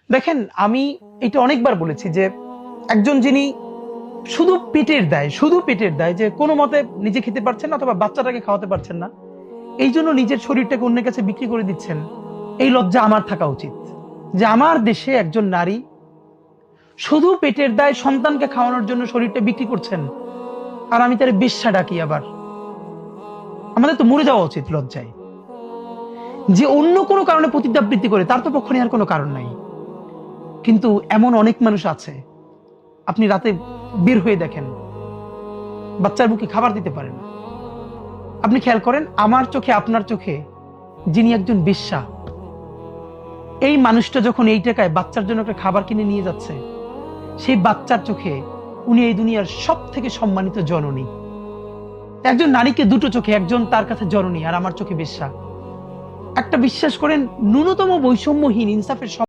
দেখেন, আমি এটা অনেকবার বলেছি যে একজন যিনি শুধু পেটের দায় যে কোনো মতে নিজে খেতে পারছেন না অথবা বাচ্চাটাকে খাওয়াতে পারছেন না, এই জন্য নিজের শরীরটাকে অন্যের কাছে বিক্রি করে দিচ্ছেন, এই লজ্জা আমার থাকা উচিত যে আমার দেশে একজন নারী শুধু পেটের দায় সন্তানকে খাওয়ানোর জন্য শরীরটা বিক্রি করছেন, আর আমি তার বেশ্যা ডাকি। আবার আমাদের তো মরে যাওয়া উচিত লজ্জায়। যে অন্য কোনো কারণে পতিতাবৃত্তি করে তার তো পক্ষে আর কোনো কারণ নাই, কিন্তু এমন অনেক মানুষ আছে, আপনি রাতে বের হয়ে দেখেন বাচ্চার মুখে খাবার দিতে পারেন। আপনি খেয়াল করেন, আমার চোখে আপনার চোখে যিনি একজন বেশ্যা, এই মানুষটা যখন এই টাকায় বাচ্চার জন্য একটা খাবার কিনে নিয়ে যাচ্ছে, সেই বাচ্চার চোখে উনি এই দুনিয়ার সব থেকে সম্মানিত জননী। একজন নারীকে দুটো চোখে, একজন তার কাছে জননী আর আমার চোখে বেশ্যা। একটা বিশ্বাস করেন, ন্যূনতম বৈষম্যহীন ইনসাফের